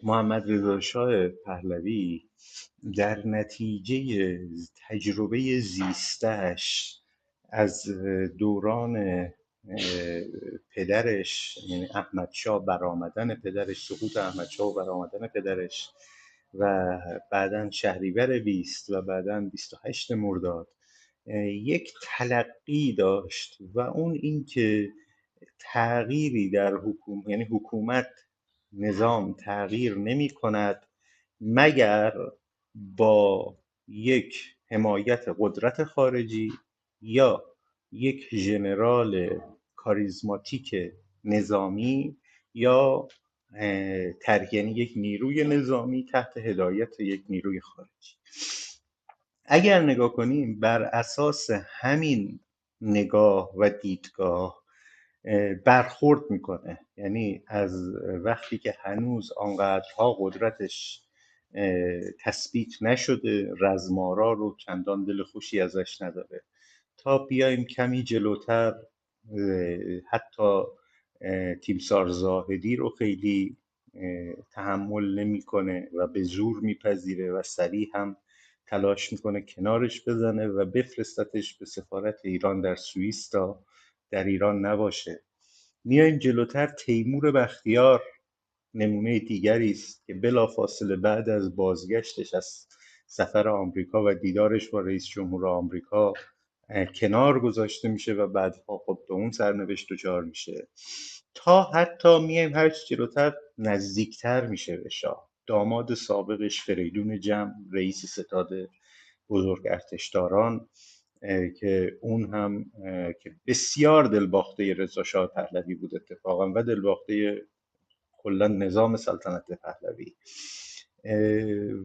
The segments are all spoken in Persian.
محمد رضا شاه پهلوی در نتیجه تجربه زیستش از دوران پدرش، یعنی احمد شاه برآمدن پدرش، سقوط احمد شاه و برآمدن پدرش و بعدا شهریور 20 و بعدا 28 مرداد، یک تلقی داشت و اون این که تغییری در حکومت، یعنی حکومت نظام تغییر نمی کند مگر با یک حمایت قدرت خارجی یا یک ژنرال کاریزماتیک نظامی یا یعنی یک نیروی نظامی تحت هدایت یک نیروی خارجی. اگر نگاه کنیم بر اساس همین نگاه و دیدگاه برخورد میکنه، یعنی از وقتی که هنوز آنقدرها قدرتش تثبیت نشده، رزمارا رو چندان دل خوشی ازش نداره، تا بیایم کمی جلوتر حتی تیمسار زاهدی رو خیلی تحمل نمیکنه و به زور میپذیره و سریع هم تلاش میکنه کنارش بزنه و بفرستتش به سفارت ایران در سوئیس تا در ایران نباشه. میایم جلوتر، تیمور بختیار نمونه دیگری است که بلافاصله بعد از بازگشتش از سفر آمریکا و دیدارش با رئیس جمهور آمریکا کنار گذاشته میشه و بعدها خب به اون سرنوشت دچار میشه، تا حتی میایم هر چی جلوتر نزدیکتر میشه به شاه. داماد سابقش فریدون جمع، رئیس ستاد بزرگ ارتشداران، که اون هم که بسیار دلباخته رضا شاه پهلوی بود اتفاقا و دلباخته کلا نظام سلطنت پهلوی،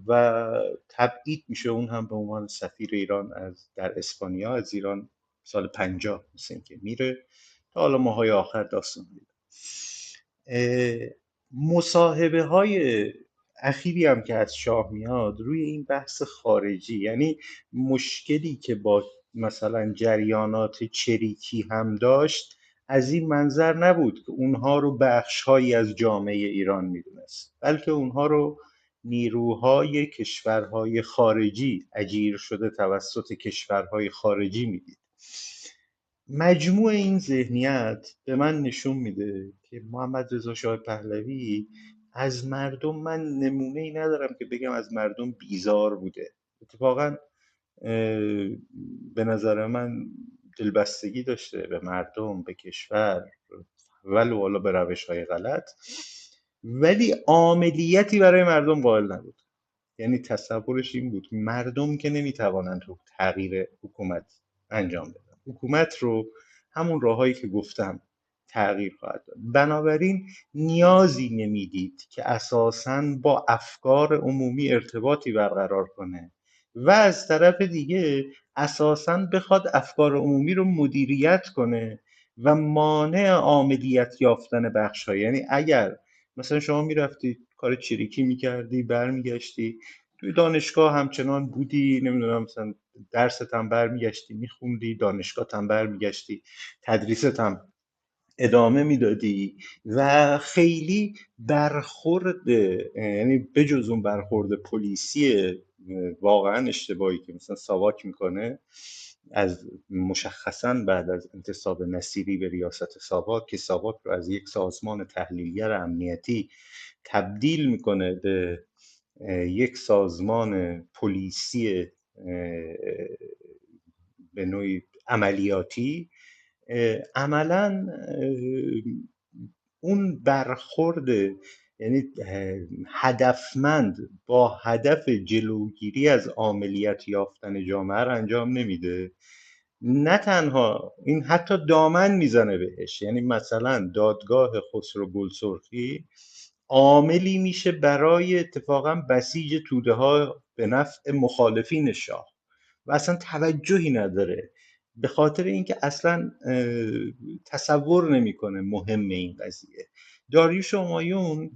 و تبعید میشه اون هم به عنوان سفیر ایران در اسپانیا از ایران سال 50 مثل که میره، تا حالا ماهای آخر داستان میده. مصاحبه های اخیری هم که از شاه میاد روی این بحث خارجی، یعنی مشکلی که با مثلا جریانات چریکی هم داشت از این منظر نبود که اونها رو بخشهایی از جامعه ایران میدونست، بلکه اونها رو نیروهای کشورهای خارجی، اجیر شده توسط کشورهای خارجی میدید. مجموع این ذهنیت به من نشون میده که محمد رضا شاه پهلوی از مردم، من نمونه ای ندارم که بگم از مردم بیزار بوده. اتفاقا به نظر من دلبستگی داشته به مردم، به کشور، ولو حالا به روش های غلط، ولی عاملیتی برای مردم قائل نبود. یعنی تصورش این بود مردم که نمیتوانند تغییر حکومت انجام بدن، حکومت رو همون راههایی که گفتم تغییر خواهد داد. بنابراین نیازی نمیدید که اساساً با افکار عمومی ارتباطی برقرار کنه و از طرف دیگه اساساً بخواد افکار عمومی رو مدیریت کنه و مانع عملیات یافتن بخش ها. یعنی اگر مثلا شما میرفتی کار چریکی میکردی، برمیگشتی توی دانشگاه همچنان بودی، نمیدونم مثلا درست هم برمیگشتی میخوندی، دانشگاه هم برمیگشتی تدریست هم ادامه میدادی و خیلی برخورد، یعنی بجز اون برخورد پلیسی واقعا اشتباهی که مثلا ساواک میکنه، از مشخصا بعد از انتصاب نصیری به ریاست ساواک، که ساواک رو از یک سازمان تحلیلگر امنیتی تبدیل میکنه به یک سازمان پلیسی به نوعی عملیاتی، عملا اون برخورد، یعنی هدفمند با هدف جلوگیری از عملیات یافتن جامعه رو انجام نمیده. نه تنها این، حتی دامن میزنه بهش. یعنی مثلا دادگاه خسرو گلسرخی عاملی میشه برای اتفاقا بسیج توده ها به نفع مخالفین شاه و اصلا توجهی نداره، به خاطر اینکه اصلا تصور نمیکنه مهم این قضیه. داریوش همایون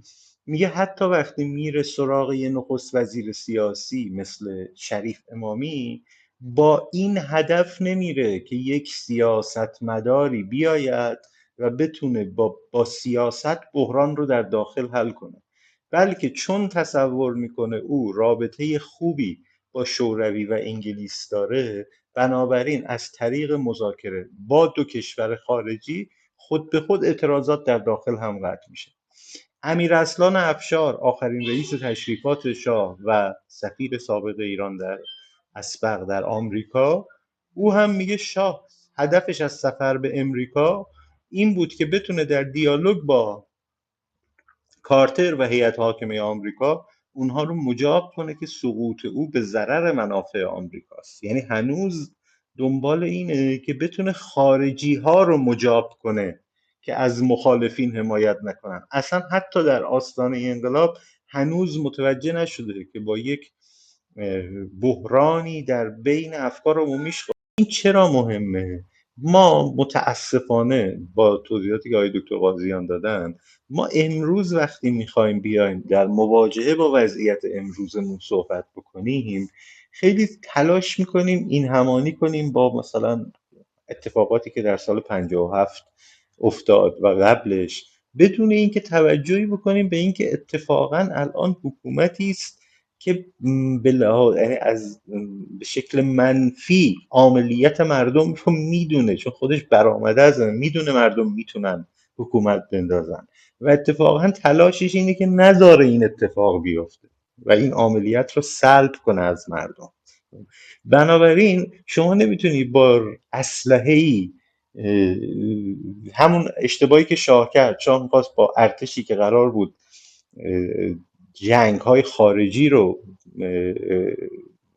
میگه حتی وقتی میره سراغ یه نخست وزیر سیاسی مثل شریف امامی، با این هدف نمیره که یک سیاستمداری بیاید و بتونه با سیاست بحران رو در داخل حل کنه، بلکه چون تصور میکنه او رابطه خوبی با شوروی و انگلیس داره، بنابراین از طریق مذاکره با دو کشور خارجی خود به خود اعتراضات در داخل هم قطع میشه. امیرارسلان افشار، آخرین رئیس تشریفات شاه و سفیر سابق ایران در اسبق در آمریکا، او هم میگه شاه هدفش از سفر به امریکا این بود که بتونه در دیالوگ با کارتر و هیئت حاکمه آمریکا اونها رو مجاب کنه که سقوط او به ضرر منافع آمریکاست. یعنی هنوز دنبال اینه که بتونه خارجی ها رو مجاب کنه که از مخالفین حمایت نکنن. اصلا حتی در آستانه انقلاب هنوز متوجه نشده که با یک بحرانی در بین افکار عمومیش. این چرا مهمه؟ ما متاسفانه با توضیحاتی که آقای دکتر قاضیان دادن، ما امروز وقتی میخوایم بیایم در مواجهه با وضعیت امروزمون صحبت بکنیم، خیلی تلاش میکنیم این همانی کنیم با مثلا اتفاقاتی که در سال 57 افتاد و قبلش، بدون اینکه توجهی بکنیم به اینکه اتفاقا الان حکومتی است که به لحاظ یعنی از به شکل منفی عاملیت مردم رو میدونه، چون خودش برآمده از میدونه مردم میتونن حکومت بندازن و اتفاقا تلاشش اینه که نذاره این اتفاق بیفته و این عاملیت رو سلب کنه از مردم. بنابراین شما نمیتونی با اسلحه‌ای، همون اشتباهی که شاه کرد، شاه میخواست با ارتشی که قرار بود جنگ های خارجی رو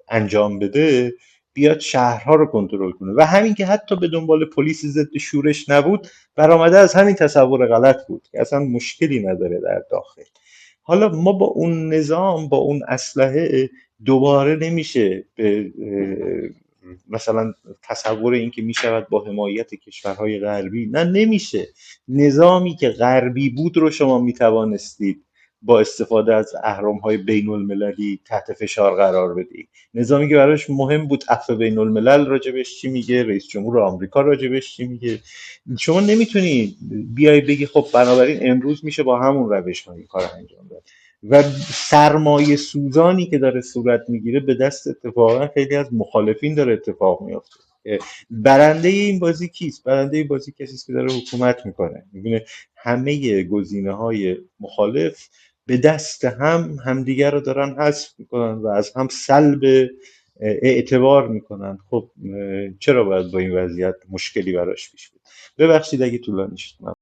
انجام بده بیاد شهرها رو کنترل کنه و همین که حتی به دنبال پلیس ضد شورش نبود، برآمده از همین تصور غلط بود که اصلا مشکلی نداره در داخل. حالا ما با اون نظام، با اون اسلحه دوباره نمیشه به مثلا تصور این که میشود با حمایت کشورهای غربی، نه نمیشه. نظامی که غربی بود رو شما میتوانستید با استفاده از اهرم‌های بین المللی تحت فشار قرار بدید. نظامی که براش مهم بود عفو بین الملل راجبش چی میگه، رئیس جمهور آمریکا راجبش چی میگه. شما نمیتونی بیای بگی خب بنابراین امروز میشه با همون روش ها این کار انجام داد و سرمایه سوزانی که داره صورت میگیره به دست اتفاقا خیلی از مخالفین داره اتفاق میفته. برنده این بازی کیست؟ برنده این بازی کسی است که داره حکومت میکنه، میبینه همه گزینه های مخالف به دست هم همدیگر رو دارن حذف میکنن و از هم سلب اعتبار میکنن. خب چرا باید با این وضعیت مشکلی براش پیش بیاد؟ ببخشید اگه طولانی شد.